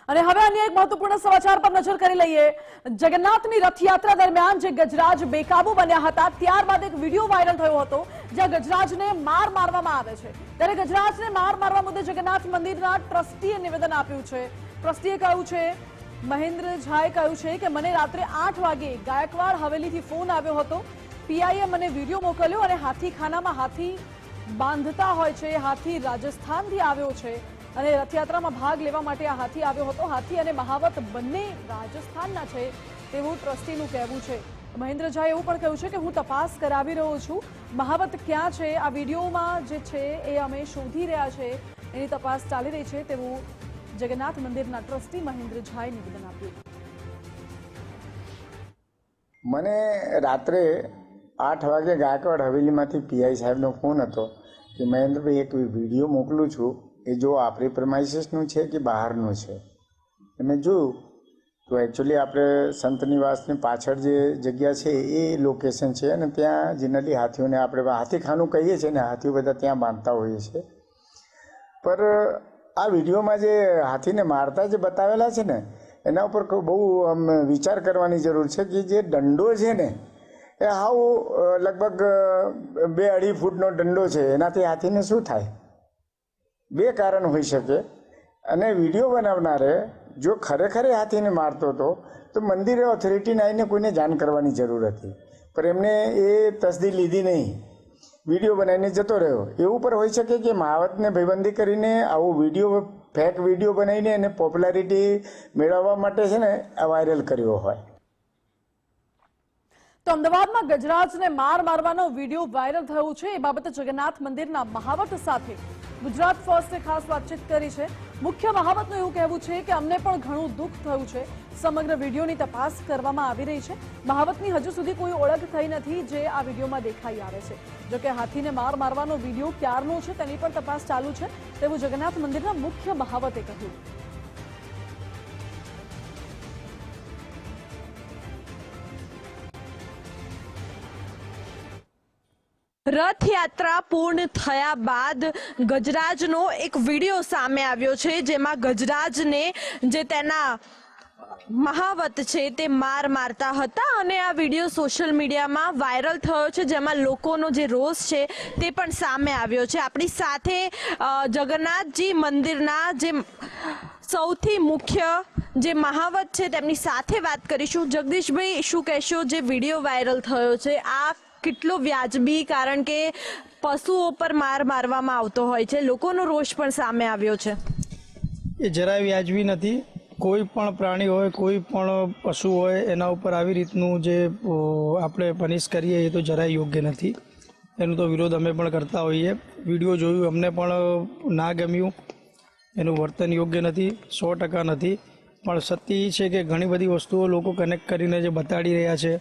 અને હવે અન્ય એક મહત્વપૂર્ણ સમાચાર પર નજર કરી લઈએ। જગન્નાથની રથયાત્રા દરમિયાન જે ગજરાજ બેકાબુ બન્યા હતા, ત્યારબાદ એક વિડીયો વાયરલ થયો હતો જ્યાં ગજરાજને માર મારવામાં આવે છે। ત્યારે ગજરાજને માર મારવા મુદ્દે જગન્નાથ મંદિરના ટ્રસ્ટીએ નિવેદન આપ્યું છે। ટ્રસ્ટીએ કહ્યું છે, મહેન્દ્ર ઝાએ કહ્યું છે કે મને રાત્રે 8 વાગે ગાયકવાડ હવેલીથી ફોન આવ્યો હતો। પીઆઈએ મને વિડીયો મોકલ્યો અને હાથીખાનામાં હાથી બાંધતા હોય છે। હાથી રાજસ્થાનથી આવ્યો છે અને રથયાત્રામાં ભાગ લેવા માટે આ હાથી આવ્યો હતો। હાથી અને મહાવત બંને રાજસ્થાનના છે તેવું ટ્રસ્ટીનું કહેવું છે। મહેન્દ્ર ઝાએ એવું પણ કહ્યું છે કે હું તપાસ કરાવી રહ્યો છું। મહાવત ક્યાં છે, આ વિડીયોમાં જે છે એ અમે શોધી રહ્યા છે, એની તપાસ ચાલી રહી છે તેવું જગન્નાથ મંદિરના ટ્રસ્ટી મહેન્દ્ર ઝાએ નિવેદન આપ્યું। મને રાત્રે 8 વાગે ગાયકવાડ હવેલીમાંથી પીઆઈ સાહેબનો ફોન હતો કે મહેન્દ્રભાઈ એક વિડીયો મોકલું છું, એ જો આપણી પ્રમાઇસીસનું છે કે બહારનું છે। મેં જોયું તો એકચ્યુઅલી આપણે સંત નિવાસની પાછળ જે જગ્યા છે એ લોકેશન છે અને ત્યાં જનરલી હાથીઓને આપણે હાથીખાનું કહીએ છીએ ને, હાથીઓ બધા ત્યાં બાંધતા હોઈએ છીએ। પર આ વિડીયોમાં જે હાથીને મારતા જે બતાવેલા છે ને, એના ઉપર બહુ વિચાર કરવાની જરૂર છે કે જે દંડો છે ને એ હાવ લગભગ 2-2.5 ફૂટનો દંડો છે, એનાથી હાથીને શું થાય? 2 કારણ હોઈ શકે। અને વિડીયો બનાવનારે જો ખરેખર હાથીને મારતો હતો તો મંદિરે ઓથોરિટીને આવીને કોઈને જાણ કરવાની જરૂર હતી, પણ એમને એ તસદી લીધી નહીં, વિડીયો બનાવીને જતો રહ્યો। એવું પણ હોઈ શકે કે મહાવતને ભયબંધી કરીને આવો વિડીયો ફેક વિડીયો બનાવીને એને પોપ્યુલારિટી મેળવવા માટે છે ને આ વાયરલ કર્યો હોય। તો અમદાવાદમાં ગજરાજને માર મારવાનો વિડીયો વાયરલ થયો છે, એ બાબતે જગન્નાથ મંદિરના મહાવત સાથે ગુજરાત ફર્સ્ટે ખાસ વાતચીત કરી છે। મુખ્ય મહાવતનું એવું કહેવું છે કે અમને પણ ઘણું દુઃખ થયું છે, સમગ્ર વિડીયોની તપાસ કરવામાં આવી રહી છે। મહાવતની હજુ સુધી કોઈ ઓળખ થઈ નથી જે આ વિડીયોમાં દેખાઈ આવે છે। જોકે હાથીને માર મારવાનો વિડીયો ક્યારનો છે તેની પણ તપાસ ચાલુ છે તેવું જગન્નાથ મંદિરના મુખ્ય મહાવતે કહ્યું। રથયાત્રા પૂર્ણ થયા બાદ ગજરાજનો એક વિડીયો સામે આવ્યો છે જેમાં ગજરાજને જે તેના મહાવત છે તે માર મારતા હતા અને આ વિડીયો સોશિયલ મીડિયામાં વાયરલ થયો છે, જેમાં લોકોનો જે રોષ છે તે પણ સામે આવ્યો છે। આપણી સાથે જગન્નાથજી મંદિરના જે સૌથી મુખ્ય જે મહાવત છે તેમની સાથે વાત કરીશું। જગદીશભાઈ, શું કહેશો, જે વિડીયો વાયરલ થયો છે આ કેટલો વ્યાજબી? કારણ કે પશુઓ પર માર મારવામાં આવતો હોય છે, લોકોનો રોષ પણ સામે આવ્યો છે। એ જરાય વ્યાજબી નથી। કોઈ પણ પ્રાણી હોય, કોઈ પણ પશુ હોય, એના ઉપર આવી રીતનું જે આપણે પનિશ કરીએ એ તો જરાય યોગ્ય નથી। એનો તો વિરોધ અમે પણ કરતા હોઈએ। વિડીયો જોયું, અમને પણ ના ગમ્યું, એનું વર્તન યોગ્ય નથી, 100% નથી। પણ સત્ય એ છે કે ઘણી બધી વસ્તુઓ લોકો કનેક્ટ કરીને જે બતાડી રહ્યા છે,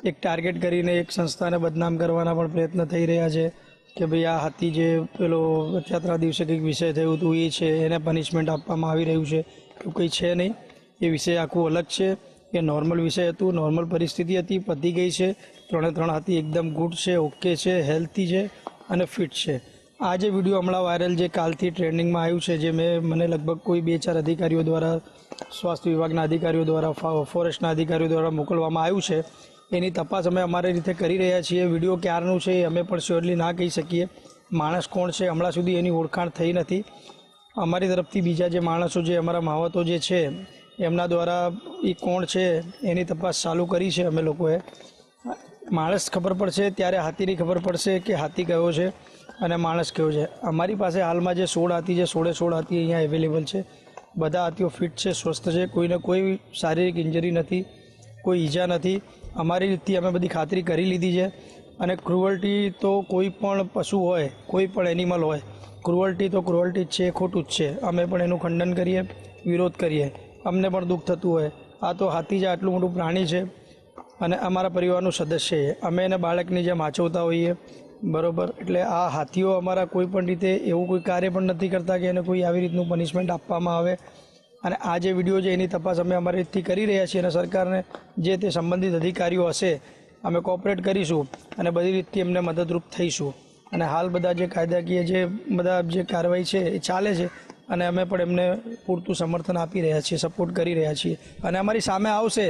એક ટાર્ગેટ કરીને એક સંસ્થાને બદનામ કરવાના પણ પ્રયત્ન થઈ રહ્યા છે કે ભાઈ આ હાથી જે પેલો રથયાત્રા દિવસે કંઈક વિષય થયું હતું એ છે, એને પનિશમેન્ટ આપવામાં આવી રહ્યું છે, એવું કંઈ છે નહીં। એ વિષય આખું અલગ છે। એ નોર્મલ વિષય હતું, નોર્મલ પરિસ્થિતિ હતી, પતી ગઈ છે। 3 હાથી એકદમ ગુડ છે, ઓકે છે, હેલ્થી છે અને ફિટ છે। આ જે વિડીયો હમણાં વાયરલ જે કાલથી ટ્રેન્ડિંગમાં આવ્યું છે, જે મને લગભગ કોઈ 2-4 અધિકારીઓ દ્વારા, સ્વાસ્થ્ય વિભાગના અધિકારીઓ દ્વારા, ફોરેસ્ટના અધિકારીઓ દ્વારા મોકલવામાં આવ્યું છે। એની તપાસ અમે અમારી રીતે કરી રહ્યા છીએ। વિડીયો ક્યારનું છે એ અમે પણ શ્યોરલી ના કહી શકીએ। માણસ કોણ છે હમણાં સુધી એની ઓળખાણ થઈ નથી। અમારી તરફથી બીજા જે માણસો, જે અમારા મહાવતો જે છે એમના દ્વારા એ કોણ છે એની તપાસ ચાલુ કરી છે અમે લોકોએ। માણસ ખબર પડશે ત્યારે હાથીની ખબર પડશે કે હાથી કયો છે અને માણસ કયો છે। અમારી પાસે હાલમાં જે 16 હાથી છે, 16 હાથી અહીંયા અવેલેબલ છે। બધા હાથીઓ ફિટ છે, સ્વસ્થ છે, કોઈને કોઈ શારીરિક ઇન્જરી નથી, કોઈ ઈજા નથી। અમારી રીતથી અમે બધી ખાતરી કરી લીધી છે। અને ક્રુઅલ્ટી તો કોઈ પણ પશુ હોય, કોઈ પણ એનિમલ હોય, ક્રુઅલ્ટી તો ક્રુઅલ્ટી જ છે, ખોટું જ છે। અમે પણ એનું ખંડન કરીએ, વિરોધ કરીએ। અમને પણ દુઃખ થતું હોય, આ તો હાથી જે આટલું મોટું પ્રાણી છે અને અમારા પરિવારનું સદસ્ય છે, અમે એને બાળકની જેમ આચવતા હોઈએ, બરાબર? એટલે આ હાથીઓ અમારા કોઈ પણ રીતે એવું કોઈ કાર્ય પણ નથી કરતા કે એને કોઈ આવી રીતનું પનિશમેન્ટ આપવામાં આવે। અને આ જે વિડીયો છે એની તપાસ અમે અમારી રીતથી કરી રહ્યા છીએ અને સરકારને જે તે સંબંધિત અધિકારીઓ હશે અમે કોઓપરેટ કરીશું અને બધી રીતથી એમને મદદરૂપ થઈશું। અને હાલ બધા જે કાયદાકીય જે બધા જે કાર્યવાહી છે એ ચાલે છે, અને અમે પણ એમને પૂરતું સમર્થન આપી રહ્યા છીએ, સપોર્ટ કરી રહ્યા છીએ. અને અમારી સામે આવશે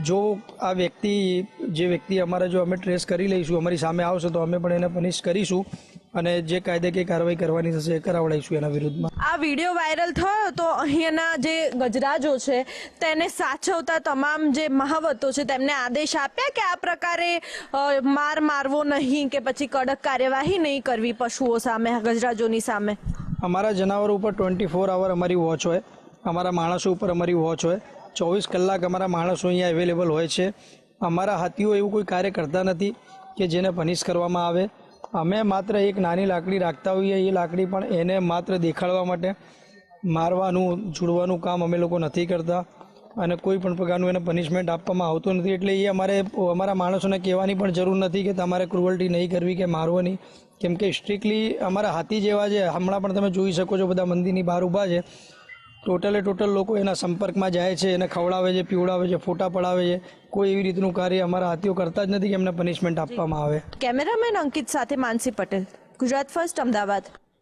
જો આ વ્યક્તિ અમારા જો અમે ટ્રેસ કરી લઈશું, અમારી સામે આવશે તો અમે પણ એને પનિશ કરીશું અને જે કાયદાકીય કાર્યવાહી કરવાની થશે એ કરાવડાવીશું એના વિરુદ્ધમાં. આ વિડીયો વાયરલ થયો તો અહીંયાના જે ગજરાજો છે તેને સાચવતા તમામ જે મહાવતો છે તેમને આદેશ આપ્યા કે આ પ્રકારે મારવો નહીં કે પછી કડક કાર્યવાહી નહીં કરવી પશુઓ સામે, ગજરાજોની સામે. અમારા જનાવરો ઉપર 24 અવર અમારી વોચ હોય, અમારા માણસો ઉપર અમારી વોચ હોય, 24 કલાક અમારા માણસો અહીંયા અવેલેબલ હોય છે. અમારા હાથીઓ એવું કોઈ કાર્ય કરતા નથી કે જેને પનિશ કરવામાં આવે. અમે માત્ર એક નાની લાકડી રાખતા હોઈએ, એ લાકડી પણ એને માત્ર દેખાડવા માટે, મારવાનું છોડવાનું કામ અમે લોકો નથી કરતા અને કોઈ પણ પ્રકારનું એને પનિશમેન્ટ આપવામાં આવતું નથી. એટલે એ અમારા માણસોને કહેવાની પણ જરૂર નથી કે તમારે ક્રુઅલ્ટી નહીં કરવી કે મારવાની, કેમ કે સ્ટ્રિક્ટલી અમારા હાથી જેવા છે. હમણાં પણ તમે જોઈ શકો છો બધા મંદિરની બહાર ઊભા છે, ટોટલ લોકો એના સંપર્કમાં જાય છે, એને ખવડાવે છે, પીવડાવે છે, ફોટા પડાવે છે. કોઈ એવી રીતનું કાર્ય અમારા હાથીઓ કરતા જ નથી કે એમને પનિશમેન્ટ આપવામાં આવે. કેમેરામેન અંકિત સાથે માનસી પટેલ, ગુજરાત ફર્સ્ટ, અમદાવાદ.